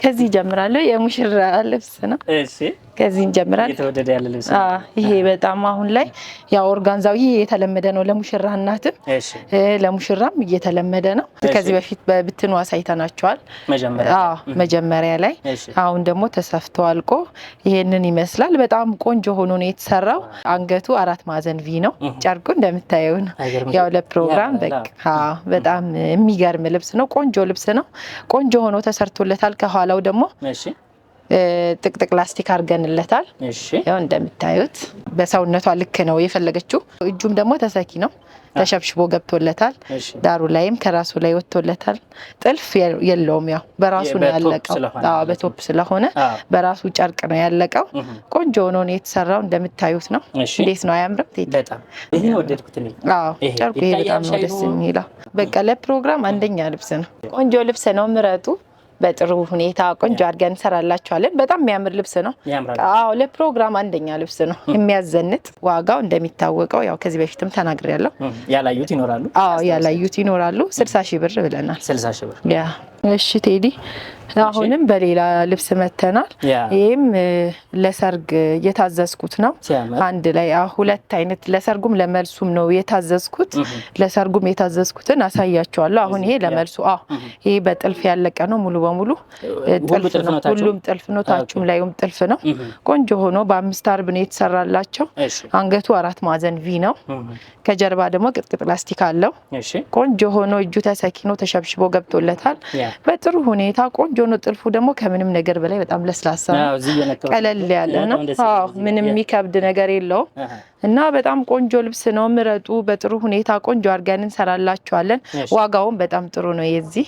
ከዚህ ጀምራለሁ የሙሽራ ልብስ ነው እሺ ከዚህ ጀምራለሁ የተወደደ ያለ ልብስ ይሄ በጣም አሁን ላይ ያው ኦርጋንዛው ይሄ የተለመደ ነው ለሙሽራ እናትም እሺ ለሙሽራም እየተለመደ ነው ከዚህ በፊት በብትኑ አሳይተናቸዋል መጀመሪያ ላይ አሁን ደግሞ ተሰፍቶ አልቆ ይሄንን ይመስላል በጣም ቆንጆ ሆኖ ነው የተሰራው አንገቱ አራት ማዕዘን ቪ ነው ጨርቁ እንደምታየው ነው ያው ለፕሮግራም በጣም የሚገርም ልብስ ነው ቆንጆ ልብስ ነው ቆንጆ ሆኖ ተሰርቶለታል ከኋላው ደግሞ እሺ ጥቅጥቅ ላስቲክ አርገንለታል እሺ ያው እንደምታዩት በሰውነቷ ልክ ነው የፈለገችው እጁም ደግሞ ተሰኪ ነው ተሸብሽቦ ገብቶለታል ዳሩ ላይም ከራሱ ላይ ወጥቶለታል ጥልፍ የለውም ያው በራሱ ነው ያለቀው በቶፕ ስለሆነ በራሱ ጨርቅ ነው ያለቀው ቆንጆ ሆኖ ነው የተሰራው እንደምታዩት ነው እንዴት ነው አያምርም በጣም ይሄን ወደድኩት ነው ጨርቁ ይሄ በጣም ነው ደስ የሚለው በቃ ለፕሮግራም አንደኛ ልብስ ነው ቆንጆ ልብስ ነው ምረጡ በጥሩ ሁኔታ ቆንጆ አድርገን እንሰራላችኋለን በጣም የሚያምር ልብስ ነው ለፕሮግራም አንደኛ ልብስ ነው የሚያዘንጥ ዋጋው እንደሚታወቀው ያው ከዚህ በፊትም ተናግሬያለሁ ያላዩት ይኖራሉ 60000 ብር ብለናል 60000 ብር ያ እሺ ቴዲ አሁንም በሌላ ልብስ መተናል ይሄም ለሰርግ የታዘዝኩት ነው አንድ ላይ ሁለት አይነት ለሰርጉም ለመልሱም ነው የታዘዝኩት ለሰርጉም የታዘዝኩትን አሳያችኋለሁ አሁን ይሄ ለመልሱ ይሄ በጥልፍ ያለቀ ነው ሙሉ በሙሉ ጥልፍ ነው ሁሉም ጥልፍ ነው ታቹም ላይም ጥልፍ ነው ቆንጆ ሆኖ በአምስት አርብ ነው የተሰራላቸው አንገቱ አራት ማዕዘን ቪ ነው ከጀርባ ደግሞ ቅጥቅጥ ላስቲክ አለው ቆንጆ ሆኖ እጁ ተሰኪኖ ተሸብሽቦ ገብቶለታል በጥሩ ሁኔታ ቆንጆ ነው ጥልፉ ደግሞ ከምንም ነገር በላይ በጣም ለስላሳ ነው ቀለል ያለ ነው ምንም የሚከብድ ነገር የለው እና በጣም ቆንጆ ልብስ ነው ምረጡ በጥሩ ሁኔታ ቆንጆ አርገን እንሰራላችኋለን ዋጋውም በጣም ጥሩ ነው የዚህ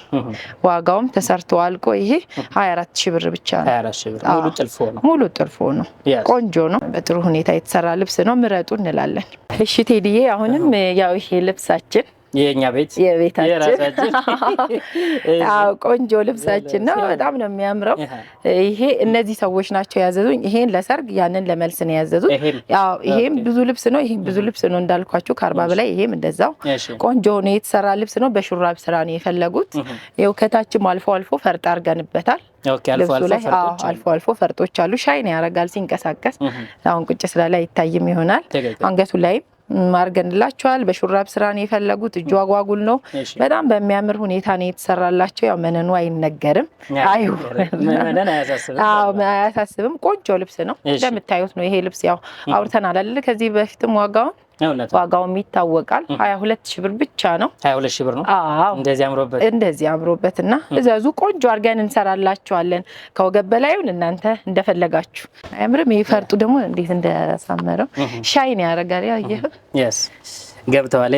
ዋጋውም ተሰርቶ አልቆ ይሄ 24000 ብር ብቻ ነው 24000 ብር ሙሉ ጥልፍ ነው ቆንጆ ነው በጥሩ ሁኔታ የተሰራ ልብስ ነው ምረጡ እንላለን እሺ ቴዲዬ አሁንም ያው ይሄ ልብሳችን የኛ ቤት የቤታችን ቆንጆ ልብሳችን ነው በጣም ነው የሚያምረው ይሄ እነዚህ ሰዎች ናቸው ያዘዙኝ ይሄን ለሰርግ ያንን ለመልስ ነው ያዘዙት ያው ይሄም ብዙ ልብስ ነው ይሄም ብዙ ልብስ ነው እንዳልኳችሁ ከ40 በላይ ይሄም እንደዛው ቆንጆ ነው የተሰራ ልብስ ነው በሹራብ ስራ ነው የፈለጉት ይሄው ከታችም አልፎ አልፎ ፈርጥ አርገንበታል አልፎ አልፎ ፈርጦች አሉ ሻይን ያረጋል ሲንቀሳቀስ አሁን ቁጭ ስላለ አይታይም ይሆናል አንገቱ ላይ ማርገንላቸዋል በሹራብ ስራ ነው የፈለጉት እጁ አጓጉል ነው በጣም በሚያምር ሁኔታ ነው የተሰራላቸው ያው መነኑ አይነገርም አያሳስብም ቆንጆ ልብስ ነው እንደምታዩት ነው ይሄ ልብስ ያው አውርተናል አይደል ከዚህ በፊትም ዋጋውም ይታወቃል 22000 ብር ብቻ ነው 22000 ብር ነው እንደዚህ አምሮበትና እዛዙ ቆንጆ አርገን እንሰራላችኋለን ከወገብ በላይውን እናንተ እንደፈለጋችሁ አያምርም ይፈርጡ ደግሞ እንዴት እንደሳመረው ሻይን ያረጋል ያየህ ገብተዋል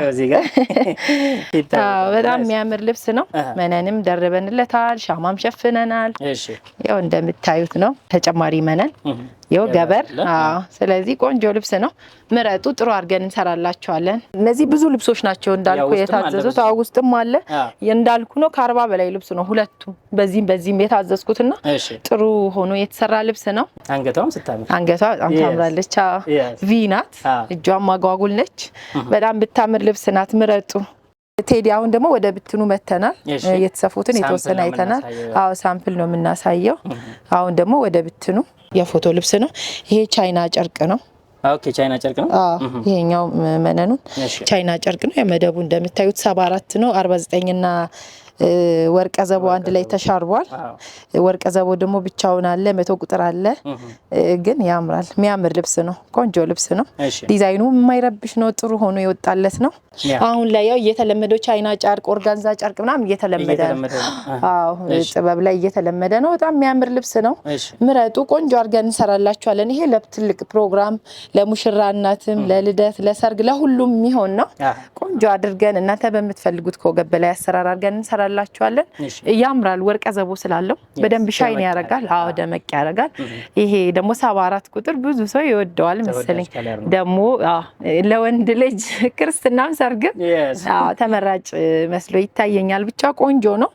እዚህ ጋር በጣም የሚያምር ልብስ ነው መነንም ደርበንለታል ሻማም ሸፍነናል እሺ ያው እንደምታዩት ነው ተጨማሪ መነን ያው ገበር ስለዚህ ቆንጆ ልብስ ነው ምረጡ ጥሩ አርገን እንሰራላችኋለን እነዚህ ብዙ ልብሶች ናቸው እንዳልኩ የታዘዙት ውስጥም አለ እንዳልኩ ነው ከ40 በላይ ልብስ ነው ሁለቱም በዚህም የታዘዝኩትና ጥሩ ሆኖ የተሰራ ልብስ ነው አንገቷ በጣም ታምራለች ቪ ናት እጇም ማጓጉል ነች በጣም ብታምር ልብስ ናት ምረጡ ቴዲ አሁን ደግሞ ወደ ብትኑ መተናል የተሰፉትን የተወሰነ አይተናል ሳምፕል ነው የምናሳየው አሁን ደግሞ ወደ ብትኑ የፎቶ ልብስ ነው ይሄ ቻይና ጨርቅ ነው ቻይና ጨርቅ ነው ይሄኛው መነኑ ቻይና ጨርቅ ነው የመደቡ እንደምታዩት 74 ነው 49 እና ወርቀ ዘቦ አንድ ላይ ተሻርቧል ወርቀ ዘቦ ደግሞ ብቻውን አለ 100 ቁጥር አለ ግን ያምራል የሚያምር ልብስ ነው ቆንጆ ልብስ ነው ዲዛይኑ የማይረብሽ ነው ጥሩ ሆኖ የወጣለት ነው አሁን ላይ ያው እየተለመደው ቻይና ጨርቅ ኦርጋንዛ ጨርቅ ምናምን እየተለመደ ጥበብ ላይ እየተለመደ ነው በጣም የሚያምር ልብስ ነው ምረጡ ቆንጆ አርገን እንሰራላችኋለን ይሄ ለትልቅ ፕሮግራም ለሙሽራ እናትም ለልደት ለሰርግ ለሁሉም የሚሆን ነው ቆንጆ አድርገን እናንተ በመትፈልጉት ከወገብ በላይ አሰራር አርገን እንሰራላችኋለን ያምራል ወርቀ ዘቦ ስላለው በደንብ ሻይን ያረጋል ደመቅ ያረጋል ይሄ ደግሞ 74 ቁጥር ብዙ ሰው ይወደዋል መሰለኝ ደግሞ ለወንድ ልጅ ክርስትናም ሰርግም ተመራጭ መስሎ ይታየኛል ብቻ ቆንጆ ነው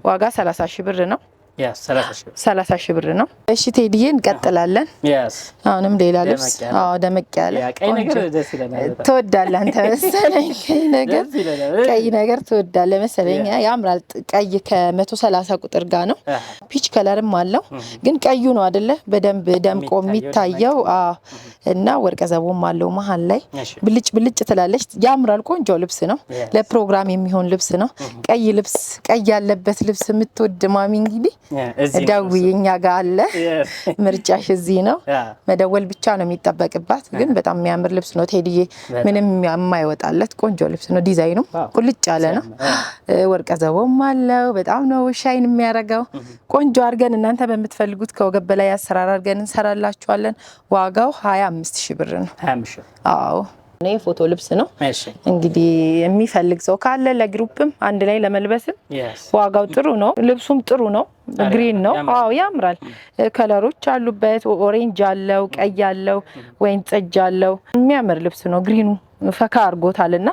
ዋጋ 30000 ብር ነው 30 ሺህ ብር ነው። እሺ ቴዲዬ እንቀጥላለን። አሁንም ሌላ ልብስ ደመቅ ያለ ቀይ ነገር ደስ ይላል። ትወዳለህ አንተ መሰለኝ ቀይ ነገር ትወዳለህ መሰለኝ። ያምራል። ቀይ ከ130 ቁጥር ጋር ነው። ፒች ከለርም አለው ግን ቀዩ ነው አይደለ በደንብ ደምቆ የሚታየው። እና ወርቀ ዘቦም አለው መሃል ላይ ብልጭ ብልጭ ትላለች። ያምራል። ቆንጆ ልብስ ነው። ለፕሮግራም የሚሆን ልብስ ነው። ቀይ ልብስ ቀይ ያለበት ልብስ የምትወድ ማሚ እንግዲህ ደውዪ እኛ ጋር አለ። ምርጫሽ እዚህ ነው። መደወል ብቻ ነው የሚጠበቅባት። ግን በጣም የሚያምር ልብስ ነው ቴዲዬ። ምንም የማይወጣለት ቆንጆ ልብስ ነው። ዲዛይኑ ቁልጭ ያለ ነው። ወርቀ ዘቦም አለው። በጣም ነው ሻይን የሚያረጋው። ቆንጆ አድርገን እናንተ በምትፈልጉት ከወገብ በላይ አሰራር አድርገን እንሰራላችኋለን። ዋጋው 25 ሺህ ብር ነው። 25 ሺህ። አዎ ነው የፎቶ ልብስ ነው። እንግዲህ የሚፈልግ ሰው ካለ ለግሩፕም አንድ ላይ ለመልበስም ዋጋው ጥሩ ነው። ልብሱም ጥሩ ነው። ግሪን ነው። አዎ ያምራል። ከለሮች አሉበት። ኦሬንጅ አለው፣ ቀይ አለው፣ ወይን ጠጅ አለው። የሚያምር ልብስ ነው። ግሪኑ ፈካ አድርጎታልና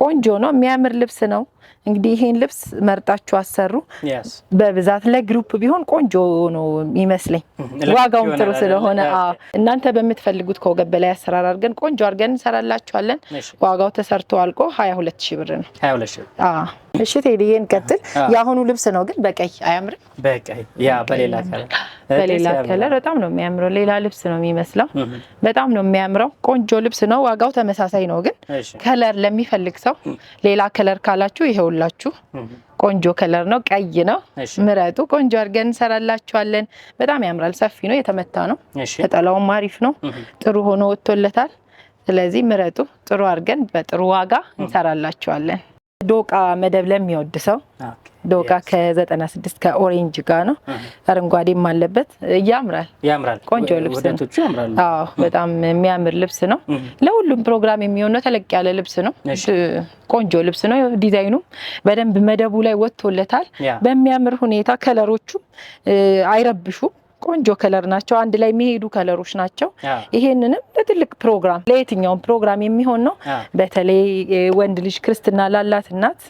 ቆንጆ ነው። የሚያምር ልብስ ነው። እንግዲህ ይሄን ልብስ መርጣችሁ አሰሩ። በብዛት ለግሩፕ ቢሆን ቆንጆ ነው ይመስለኝ። ዋጋውም ጥሩ ስለሆነ እናንተ በምትፈልጉት ከወገብ በላይ አሰራር አድርገን ቆንጆ አድርገን እንሰራላችኋለን። ዋጋው ተሰርቶ አልቆ 22 ሺህ ብር ነው። 22 ሺህ። እሺ ቴዲዬ እንቀጥል። የአሁኑ ልብስ ነው ግን በቀይ አያምርም? በቀይ በሌላ ከለር በጣም ነው የሚያምረው። ሌላ ልብስ ነው የሚመስለው። በጣም ነው የሚያምረው። ቆንጆ ልብስ ነው። ዋጋው ተመሳሳይ ነው ግን ከለር ለሚፈልግ ሰው ሌላ ከለር ካላችሁ ይሄውላችሁ ቆንጆ ከለር ነው። ቀይ ነው። ምረጡ። ቆንጆ አድርገን እንሰራላችኋለን። በጣም ያምራል። ሰፊ ነው። የተመታ ነው። ተጠላውም አሪፍ ነው። ጥሩ ሆኖ ወጥቶለታል። ስለዚህ ምረጡ። ጥሩ አድርገን በጥሩ ዋጋ እንሰራላችኋለን። ዶቃ መደብ ለሚወድ ሰው ዶቃ ከ96 ከኦሬንጅ ጋር ነው። አረንጓዴም አለበት። ያምራል። ቆንጆ ልብስ ነው። በጣም የሚያምር ልብስ ነው። ለሁሉም ፕሮግራም የሚሆነው ተለቅ ያለ ልብስ ነው። ቆንጆ ልብስ ነው። ዲዛይኑ በደንብ መደቡ ላይ ወጥቶለታል። በሚያምር ሁኔታ ከለሮቹ አይረብሹም። ቆንጆ ከለር ናቸው። አንድ ላይ የሚሄዱ ከለሮች ናቸው። ይሄንንም ለትልቅ ፕሮግራም ለየትኛውም ፕሮግራም የሚሆን ነው። በተለይ ወንድ ልጅ ክርስትና ላላት እናት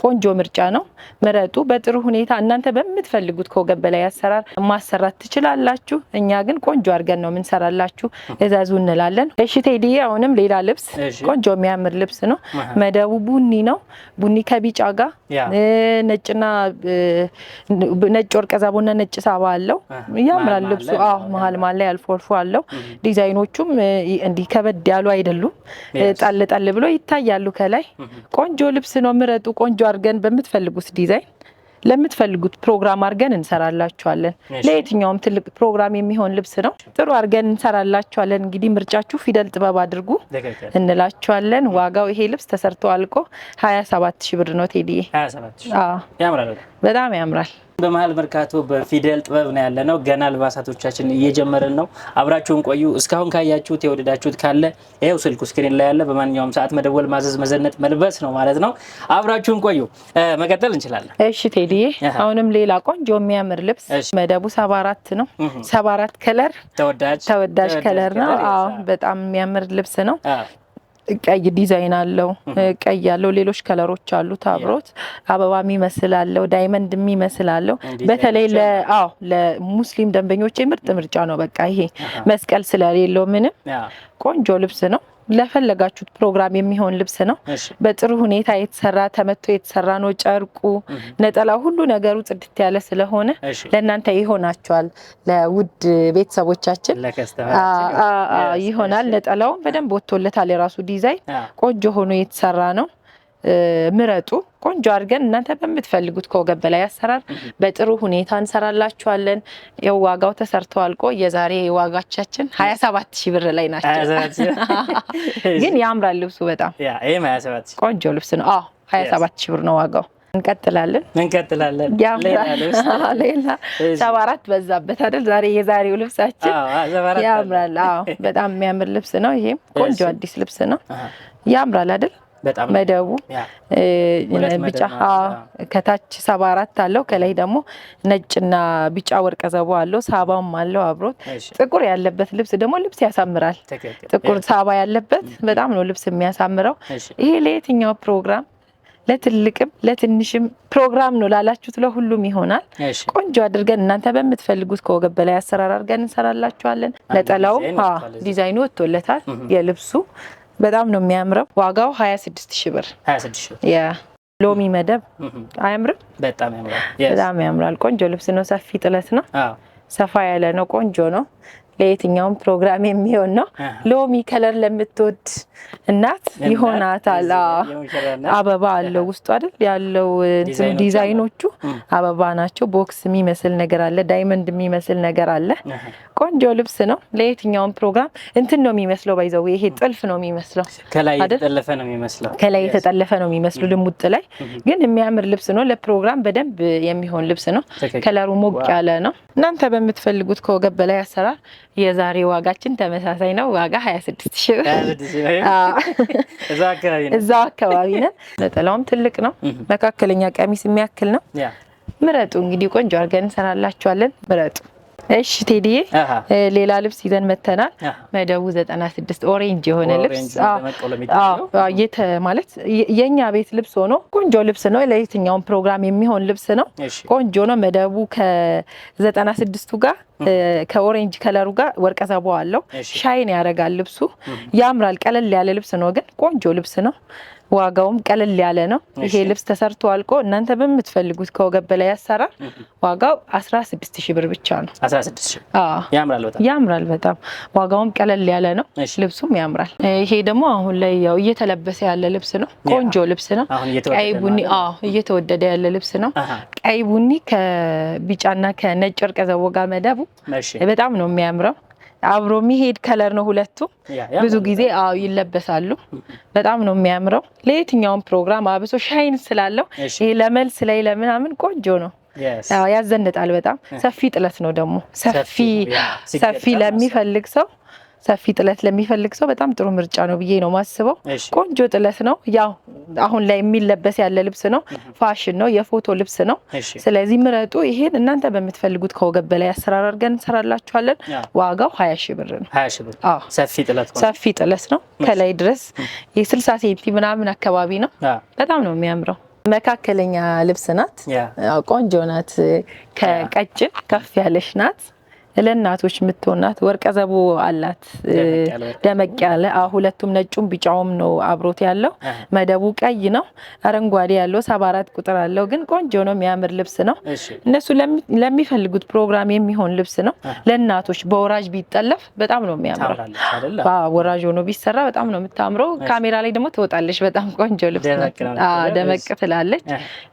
ቆንጆ ምርጫ ነው። ምረጡ በጥሩ ሁኔታ። እናንተ በምትፈልጉት ከወገብ በላይ አሰራር ማሰራት ትችላላችሁ። እኛ ግን ቆንጆ አድርገን ነው የምንሰራላችሁ። እዛዙ እንላለን። እሺ ቴዲዬ አሁንም ሌላ ልብስ ቆንጆ የሚያምር ልብስ ነው። መደቡ ቡኒ ነው። ቡኒ ከቢጫ ጋር ነጭና ነጭ ወርቀ ዘቦና ነጭ ሳባ አለው። ያምራል ልብሱ። መሀል ላይ አልፎ አልፎ አለው። ዲዛይኖቹም እንዲህ ከበድ ያሉ አይደሉም። ጣል ጣል ብሎ ይታያሉ ከላይ። ቆንጆ ልብስ ነው። ምረጡ። ቆንጆ አድርገን በምትፈልጉት ዲዛይን ለምትፈልጉት ፕሮግራም አድርገን እንሰራላችኋለን። ለየትኛውም ትልቅ ፕሮግራም የሚሆን ልብስ ነው። ጥሩ አድርገን እንሰራላችኋለን። እንግዲህ ምርጫችሁ ፊደል ጥበብ አድርጉ እንላችኋለን። ዋጋው ይሄ ልብስ ተሰርቶ አልቆ 27 ሺህ ብር ነው ቴዲዬ። 27 በጣም ያምራል። በመሃል መርካቶ በፊደል ጥበብ ነው ያለነው። ገና አልባሳቶቻችን እየጀመርን ነው። አብራችሁን ቆዩ። እስካሁን ካያችሁት የወደዳችሁት ካለ ይሄው ስልኩ ስክሪን ላይ ያለ፣ በማንኛውም ሰዓት መደወል፣ ማዘዝ፣ መዘነጥ፣ መልበስ ነው ማለት ነው። አብራችሁን ቆዩ። መቀጠል እንችላለን። እሺ ቴዲዬ አሁንም ሌላ ቆንጆ የሚያምር ልብስ መደቡ 74 ነው። 74 ከለር ተወዳጅ ከለር ነው። በጣም የሚያምር ልብስ ነው። ቀይ ዲዛይን አለው። ቀይ ያለው ሌሎች ከለሮች አሉት አብሮት። አበባ የሚመስል አለው። ዳይመንድ የሚመስል አለው። በተለይ ለሙስሊም ደንበኞች ምርጥ ምርጫ ነው። በቃ ይሄ መስቀል ስለሌለው ምንም ቆንጆ ልብስ ነው። ለፈለጋችሁት ፕሮግራም የሚሆን ልብስ ነው። በጥሩ ሁኔታ የተሰራ ተመቶ የተሰራ ነው። ጨርቁ፣ ነጠላው፣ ሁሉ ነገሩ ጽድት ያለ ስለሆነ ለእናንተ ይሆናችኋል። ለውድ ቤተሰቦቻችን ይሆናል። ነጠላው በደንብ ወጥቶለታል። የራሱ ዲዛይን ቆንጆ ሆኖ የተሰራ ነው። ምረጡ። ቆንጆ አድርገን እናንተ በምትፈልጉት ከወገብ በላይ አሰራር በጥሩ ሁኔታ እንሰራላችኋለን። ያው ዋጋው ተሰርቶ አልቆ የዛሬ ዋጋቻችን 27 ሺህ ብር ላይ ናቸው። ግን ያምራል ልብሱ በጣም ቆንጆ ልብስ ነው። 27 ሺህ ብር ነው ዋጋው። እንቀጥላለን። ሌላ 74 በዛበት አይደል? የዛሬው ልብሳችን ያምራል። በጣም የሚያምር ልብስ ነው። ይሄም ቆንጆ አዲስ ልብስ ነው። ያምራል አይደል? መደቡ ቢጫ ከታች 74 አለው። ከላይ ደግሞ ነጭና ቢጫ ወርቀ ዘቦ አለው። ሳባም አለው አብሮት። ጥቁር ያለበት ልብስ ደግሞ ልብስ ያሳምራል። ጥቁር ሳባ ያለበት በጣም ነው ልብስ የሚያሳምረው። ይሄ ለየትኛው ፕሮግራም ለትልቅም ለትንሽም ፕሮግራም ነው ላላችሁት ለሁሉም ይሆናል። ቆንጆ አድርገን እናንተ በምትፈልጉት ከወገብ በላይ አሰራር አድርገን እንሰራላችኋለን። ነጠላው ዲዛይኑ ወጥቶለታል። የልብሱ በጣም ነው የሚያምረው። ዋጋው 26000 ብር። 26000 ያ ሎሚ መደብ አያምርም? በጣም ያምራል። ቆንጆ ልብስ ነው። ሰፊ ጥለት ነው። ሰፋ ያለ ነው። ቆንጆ ነው። ለየትኛውም ፕሮግራም የሚሆን ነው። ሎሚ ከለር ለምትወድ እናት ይሆናታል። አበባ አለው ውስጡ አይደል ያለው ዲዛይኖቹ አበባ ናቸው። ቦክስ የሚመስል ነገር አለ፣ ዳይመንድ የሚመስል ነገር አለ። ቆንጆ ልብስ ነው። ለየትኛውም ፕሮግራም እንትን ነው የሚመስለው። ባይዘው ይሄ ጥልፍ ነው የሚመስለው። ከላይ የተጠለፈ ነው የሚመስለው ልሙጥ ላይ ግን የሚያምር ልብስ ነው። ለፕሮግራም በደንብ የሚሆን ልብስ ነው። ከለሩ ሞቅ ያለ ነው። እናንተ በምትፈልጉት ከወገብ በላይ አሰራር የዛሬ ዋጋችን ተመሳሳይ ነው። ዋጋ 26000 ብር። እዛው አካባቢ ነን። ነጠላውም ትልቅ ነው። መካከለኛ ቀሚስ የሚያክል ነው። ምረጡ እንግዲህ ቆንጆ አድርገን እንሰራላችኋለን። ምረጡ። እሺ ቴዲዬ ሌላ ልብስ ይዘን መተናል። መደቡ 96 ኦሬንጅ የሆነ ልብስ ማለት የኛ ቤት ልብስ ሆኖ ቆንጆ ልብስ ነው። ለየትኛውም ፕሮግራም የሚሆን ልብስ ነው። ቆንጆ ነው። መደቡ ከ96ቱ ጋር ከኦሬንጅ ከለሩ ጋር ወርቀ ዘቦ አለው። ሻይን ያደርጋል ልብሱ። ያምራል። ቀለል ያለ ልብስ ነው ግን ቆንጆ ልብስ ነው። ዋጋውም ቀለል ያለ ነው። ይሄ ልብስ ተሰርቶ አልቆ እናንተ በምትፈልጉት ከወገብ በላይ አሰራር ዋጋው 16000 ብር ብቻ ነው። 16000 ያምራል በጣም ዋጋውም ቀለል ያለ ነው። ልብሱም ያምራል። ይሄ ደግሞ አሁን ላይ ያው እየተለበሰ ያለ ልብስ ነው። ቆንጆ ልብስ ነው። ቀይ ቡኒ እየተወደደ ያለ ልብስ ነው። ቀይ ቡኒ ከቢጫና ከነጭ ወርቀ ዘቦ ጋር መደቡ በጣም ነው የሚያምረው። አብሮ የሚሄድ ከለር ነው ሁለቱ። ብዙ ጊዜ ይለበሳሉ። በጣም ነው የሚያምረው። ለየትኛውም ፕሮግራም አብሶ ሻይን ስላለው ይሄ ለመልስ ላይ ለምናምን ቆንጆ ነው። ያዘንጣል በጣም። ሰፊ ጥለት ነው ደግሞ ሰፊ ለሚፈልግ ሰው ሰፊ ጥለት ለሚፈልግ ሰው በጣም ጥሩ ምርጫ ነው ብዬ ነው ማስበው። ቆንጆ ጥለት ነው። ያው አሁን ላይ የሚለበስ ያለ ልብስ ነው። ፋሽን ነው። የፎቶ ልብስ ነው። ስለዚህ ምረጡ። ይሄን እናንተ በምትፈልጉት ከወገብ በላይ አሰራር አድርገን እንሰራላችኋለን። ዋጋው 20000 ብር ነው። 20000 ብር። ሰፊ ጥለት ነው። ከላይ ድረስ የ60 ሴንቲ ምናምን አካባቢ ነው። በጣም ነው የሚያምረው። መካከለኛ ልብስ ናት። ቆንጆ ናት። ከቀጭን ከፍ ያለሽ ናት። ለእናቶች የምትሆናት ወርቀ ዘቦ አላት። ደመቅ ያለ ሁለቱም ነጩም ቢጫውም ነው አብሮት ያለው። መደቡ ቀይ ነው። አረንጓዴ ያለው 74 ቁጥር አለው። ግን ቆንጆ ነው። የሚያምር ልብስ ነው። እነሱ ለሚፈልጉት ፕሮግራም የሚሆን ልብስ ነው። ለእናቶች በወራጅ ቢጠለፍ በጣም ነው የሚያምረው። ወራጅ ሆኖ ቢሰራ በጣም ነው የምታምረው። ካሜራ ላይ ደግሞ ትወጣለች። በጣም ቆንጆ ልብስ ነው። ደመቅ ትላለች።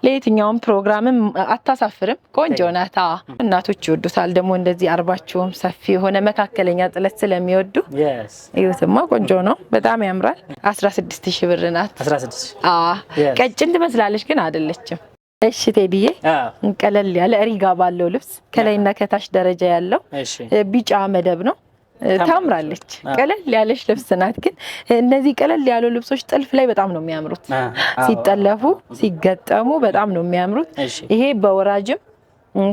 ለየትኛውም ፕሮግራምም አታሳፍርም። ቆንጆ ናት። እናቶች ይወዱታል ደግሞ እንደዚህ ባቸውም ሰፊ የሆነ መካከለኛ ጥለት ስለሚወዱ ይሁትማ ቆንጆ ነው። በጣም ያምራል። 16000 ብር ናት። 16000 ቀጭን ትመስላለች ግን አይደለችም። እሺ ቴዲዬ ቀለል ያለ ሪጋ ባለው ልብስ ከላይና ከታች ደረጃ ያለው ቢጫ መደብ ነው። ታምራለች። ቀለል ያለች ልብስ ናት። ግን እነዚህ ቀለል ያሉ ልብሶች ጥልፍ ላይ በጣም ነው የሚያምሩት። ሲጠለፉ ሲገጠሙ በጣም ነው የሚያምሩት። ይሄ በወራጅም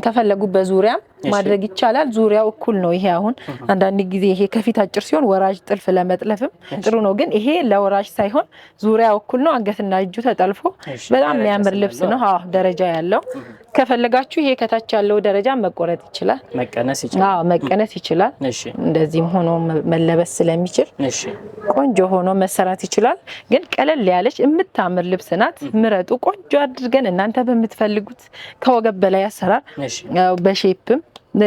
ከፈለጉ በዙሪያም ማድረግ ይቻላል። ዙሪያው እኩል ነው። ይሄ አሁን አንዳንድ ጊዜ ይሄ ከፊት አጭር ሲሆን ወራጅ ጥልፍ ለመጥለፍም ጥሩ ነው። ግን ይሄ ለወራጅ ሳይሆን ዙሪያው እኩል ነው። አንገትና እጁ ተጠልፎ በጣም የሚያምር ልብስ ነው። ደረጃ ያለው ከፈለጋችሁ ይሄ ከታች ያለው ደረጃ መቆረጥ ይችላል፣ መቀነስ ይችላል። እንደዚህም ሆኖ መለበስ ስለሚችል ቆንጆ ሆኖ መሰራት ይችላል። ግን ቀለል ያለች የምታምር ልብስ ናት። ምረጡ። ቆንጆ አድርገን እናንተ በምትፈልጉት ከወገብ በላይ አሰራር በሼፕም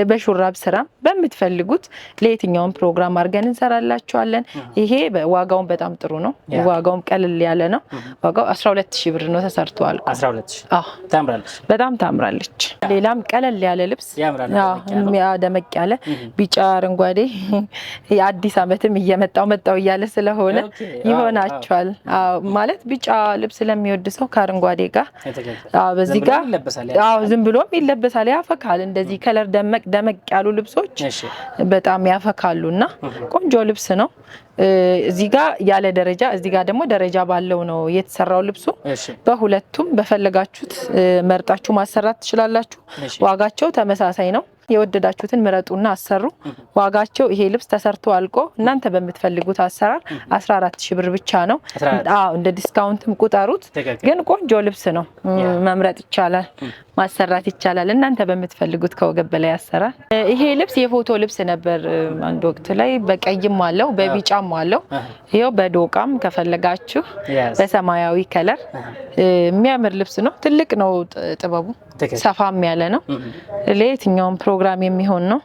በሹራብ ስራ በምትፈልጉት ለየትኛውም ፕሮግራም አድርገን እንሰራላችኋለን። ይሄ ዋጋውን በጣም ጥሩ ነው። ዋጋውም ቀለል ያለ ነው። ዋጋው 12000 ብር ነው ተሰርቷል። 12000 ታምራለች፣ በጣም ታምራለች። ሌላም ቀለል ያለ ልብስ ደመቅ ያለ ቢጫ አረንጓዴ የአዲስ ዓመትም መጣው እያለ ስለሆነ ይሆናችኋል። ማለት ቢጫ ልብስ ለሚወድ ሰው ከአረንጓዴ ጋር በዚህ ጋር ዝም ብሎም ይለበሳል። ያፈካል። እንደዚህ ከለር ደመቅ ያሉ ልብሶች በጣም ያፈካሉና ቆንጆ ልብስ ነው። እዚህ ጋር ያለ ደረጃ እዚህ ጋር ደግሞ ደረጃ ባለው ነው የተሰራው ልብሱ። በሁለቱም በፈለጋችሁት መርጣችሁ ማሰራት ትችላላችሁ። ዋጋቸው ተመሳሳይ ነው። የወደዳችሁትን ምረጡና አሰሩ። ዋጋቸው ይሄ ልብስ ተሰርቶ አልቆ እናንተ በምትፈልጉት አሰራር 14000 ብር ብቻ ነው። አዎ እንደ ዲስካውንትም ቁጠሩት። ግን ቆንጆ ልብስ ነው። መምረጥ ይቻላል፣ ማሰራት ይቻላል። እናንተ በምትፈልጉት ከወገብ በላይ አሰራር። ይሄ ልብስ የፎቶ ልብስ ነበር አንድ ወቅት ላይ በቀይም አለው በቢጫም አለው። ይሄው በዶቃም ከፈለጋችሁ በሰማያዊ ከለር የሚያምር ልብስ ነው። ትልቅ ነው ጥበቡ፣ ሰፋም ያለ ነው። ለየትኛውም ፕሮግራም የሚሆን ነው።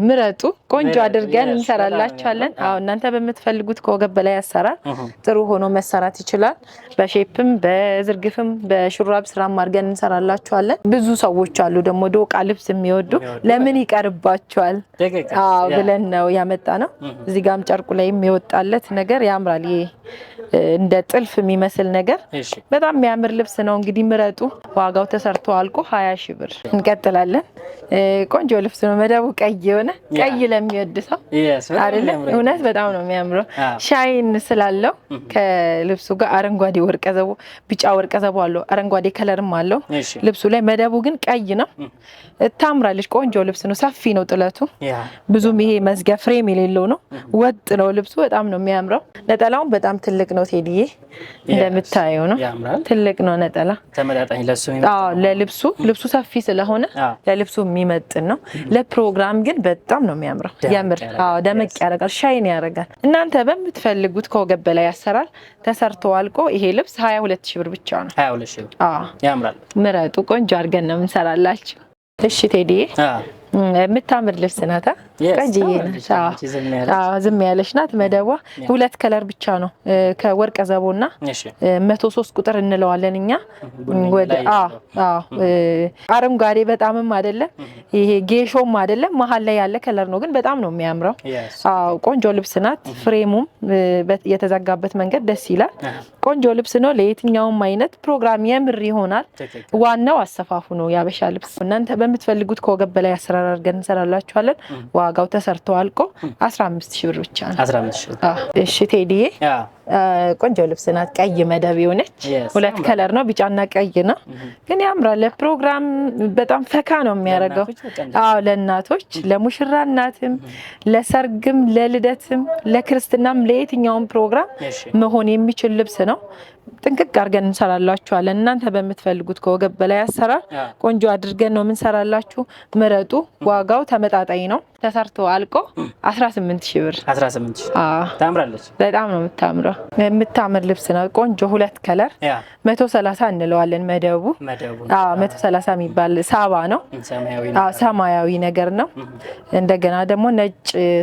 ምረጡ። ቆንጆ አድርገን እንሰራላችኋለን። አዎ እናንተ በምትፈልጉት ከወገብ በላይ አሰራር ጥሩ ሆኖ መሰራት ይችላል። በሼፕም በዝርግፍም በሹራብ ስራም አድርገን እንሰራላችኋለን። ብዙ ሰዎች አሉ ደግሞ ዶቃ ልብስ የሚወዱ ለምን ይቀርባቸዋል ብለን ነው ያመጣ ነው። እዚህ ጋርም ጨርቁ ላይም የወጣለት ነገር ያምራል። ይሄ እንደ ጥልፍ የሚመስል ነገር በጣም የሚያምር ልብስ ነው። እንግዲህ ምረጡ። ዋጋው ተሰርቶ አልቆ 20000 ብር። እንቀጥላለን። ቆንጆ ልብስ ነው። መደቡ ቀይ የሆነ ቀይ ለሚወድ ሰው አይደለ? እውነት በጣም ነው የሚያምረው። ሻይን ስላለው ከልብሱ ጋር አረንጓዴ ወርቀ ዘቦ፣ ቢጫ ወርቀ ዘቦ አለው። አረንጓዴ ከለርም አለው ልብሱ ላይ። መደቡ ግን ቀይ ነው። ታምራለች። ቆንጆ ልብስ ነው። ሰፊ ነው ጥለቱ። ብዙም ይሄ መዝጊያ ፍሬም የሌለው ነው። ወጥ ነው ልብሱ። በጣም ነው የሚያምረው። ነጠላውን በጣም ትልቅ ነው ቴዲዬ፣ እንደምታየው ነው። ትልቅ ነው ነጠላ። ተመጣጣኝ ለልብሱ ልብሱ ሰፊ ስለሆነ ለልብሱ የሚመጥን ነው። ለፕሮግራም ግን በጣም ነው የሚያምረው። ያምር። ደመቅ ያደርጋል፣ ሻይን ያደርጋል። እናንተ በምትፈልጉት ከወገብ በላይ አሰራር ተሰርቶ አልቆ ይሄ ልብስ 22000 ብር ብቻ ነው። 22000 ብር። ያምራል። ምረጡ። ቆንጆ አድርገን ነው የምንሰራላችሁ። እሺ ቴዲዬ፣ የምታምር ልብስ ናት። ቀይዬ ናት። ዝም ያለች ናት። መደቧ 2 ከለር ብቻ ነው። ከወርቀ ዘቦና 103 ቁጥር እንለዋለን እኛ። ወደ አረንጓዴ በጣምም አይደለም፣ ይሄ ጌሾም አይደለም፣ መሀል ላይ ያለ ከለር ነው። ግን በጣም ነው የሚያምረው። ቆንጆ ልብስ ናት። ፍሬሙም የተዘጋበት መንገድ ደስ ይላል። ቆንጆ ልብስ ነው። ለየትኛውም አይነት ፕሮግራም የምር ይሆናል። ዋናው አሰፋፉ ነው። ያበሻ ልብስ እናንተ በምትፈልጉት ከወገብ በላይ አሰራር አድርገን እንሰራላችኋለን። ዋጋው ተሰርቶ አልቆ 15000 ብር ብቻ ነው። 15000 ብር። እሺ ቴዲዬ፣ ቆንጆ ልብስ ናት። ቀይ መደብ የሆነች 2 ከለር ነው፣ ቢጫና ቀይ ነው። ግን ያምራል። ለፕሮግራም በጣም ፈካ ነው የሚያደርገው። ለእናቶች፣ ለሙሽራ እናትም፣ ለሰርግም፣ ለልደትም፣ ለክርስትናም ለየትኛውም ፕሮግራም መሆን የሚችል ልብስ ነው። ጥንቅቅ አድርገን እንሰራላችኋለን። እናንተ በምትፈልጉት ከወገብ በላይ አሰራር ቆንጆ አድርገን ነው የምንሰራላችሁ። ምረጡ። ዋጋው ተመጣጣኝ ነው። ተሰርቶ አልቆ 18000 ብር። 18000። ታምራለች። በጣም ነው የምታምረው። የምታምር ልብስ ነው። ቆንጆ 2 ከለር 130 እንለዋለን መደቡ። 130 የሚባል ሳባ ነው። ሰማያዊ ነገር ነው። እንደገና ደግሞ ነጭ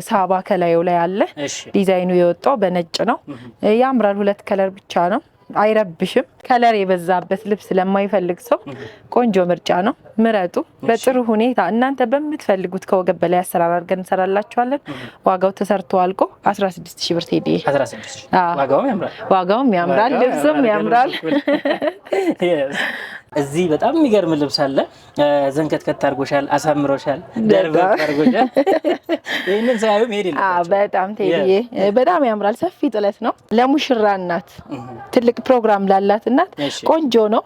ሳባ ከላዩ ላይ አለ። ዲዛይኑ የወጣው በነጭ ነው። ያምራል። 2 ከለር ብቻ ነው። አይረብሽም። ከለር የበዛበት ልብስ ለማይፈልግ ሰው ቆንጆ ምርጫ ነው። ምረጡ። በጥሩ ሁኔታ እናንተ በምትፈልጉት ከወገብ በላይ አሰራር አድርገን እንሰራላችኋለን። ዋጋው ተሰርቶ አልቆ 16000 ብር ቴዲ። 16000። ዋጋውም ያምራል፣ ልብሱም ያምራል። እዚህ በጣም የሚገርም ልብስ አለ። ዘንከትከት አድርጎሻል፣ አሳምሮሻል፣ ደርበብ አድርጎሻል። ይሄንን ሳይሆን ሄድ ይላል። በጣም ቴዲዬ በጣም ያምራል። ሰፊ ጥለት ነው። ለሙሽራ እናት፣ ትልቅ ፕሮግራም ላላት እናት ቆንጆ ነው።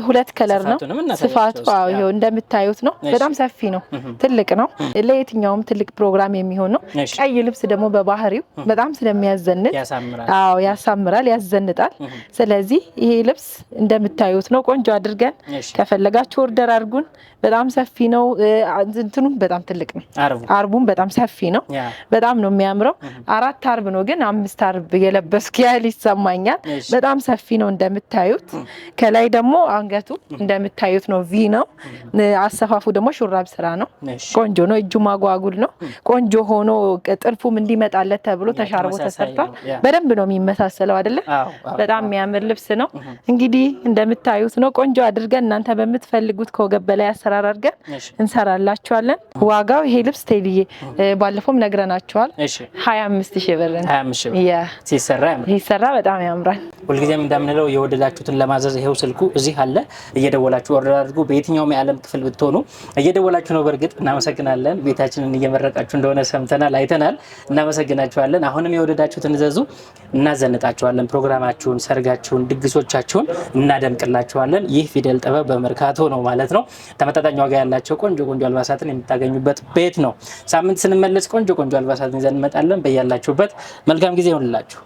2 ከለር ነው። ስፋቱ ይሄው እንደምታዩት ነው። በጣም ሰፊ ነው። ትልቅ ነው። ለየትኛውም ትልቅ ፕሮግራም የሚሆን ነው። ቀይ ልብስ ደግሞ በባህሪው በጣም ስለሚያዘንጥ ያሳምራል፣ ያዘንጣል። ስለዚህ ይሄ ልብስ እንደምታዩት ነው። ቆንጆ አድርገን ከፈለጋችሁ ኦርደር አድርጉን። በጣም ሰፊ ነው። እንትኑም በጣም ትልቅ ነው። አርቡም በጣም ሰፊ ነው። በጣም ነው የሚያምረው። 4 አርብ ነው ግን 5 አርብ የለበስኩ ያህል ይሰማኛል። በጣም ሰፊ ነው እንደምታዩት። ከላይ ደግሞ አንገቱ እንደምታዩት ነው፣ ቪ ነው። አሰፋፉ ደግሞ ሹራብ ስራ ነው። ቆንጆ ነው። እጁ ማጓጉል ነው። ቆንጆ ሆኖ ጥልፉም እንዲመጣለት ተብሎ ተሻርቦ ተሰርቷል። በደንብ ነው የሚመሳሰለው አይደለ? በጣም የሚያምር ልብስ ነው። እንግዲህ እንደምታዩት ነው። ቆንጆ አድርገን እናንተ በምትፈልጉት ከወገብ በላይ አሰራር አድርገን እንሰራላችኋለን። ዋጋው ይሄ ልብስ ቴዲዬ ባለፈውም ነግረናችኋል 25000 ብር ነው። 25000 ብር ሲሰራ በጣም ያምራል። ሁልጊዜም እንደምንለው የወደዳችሁትን ለማዘዝ ይሄው ስልኩ እዚህ አለ። እየደወላችሁ ኦርደር አድርጉ። በየትኛውም የዓለም የዓለም ክፍል ብትሆኑ እየደወላችሁ ነው። በእርግጥ እናመሰግናለን። ቤታችንን እየመረቃችሁ እንደሆነ ሰምተናል፣ አይተናል። እናመሰግናችኋለን። አሁንም የወደዳችሁትን እዘዙ፣ እናዘንጣችኋለን። ፕሮግራማችሁን፣ ሰርጋችሁን፣ ድግሶቻችሁን እናደምቅላችኋለን። ይህ ፊደል ጥበብ በመርካቶ ነው ማለት ነው። ተመጣጣኝ ዋጋ ያላቸው ቆንጆ ቆንጆ አልባሳትን የምታገኙበት ቤት ነው። ሳምንት ስንመለስ ቆንጆ ቆንጆ አልባሳትን ይዘን እንመጣለን። በያላችሁበት መልካም ጊዜ ይሁንላችሁ።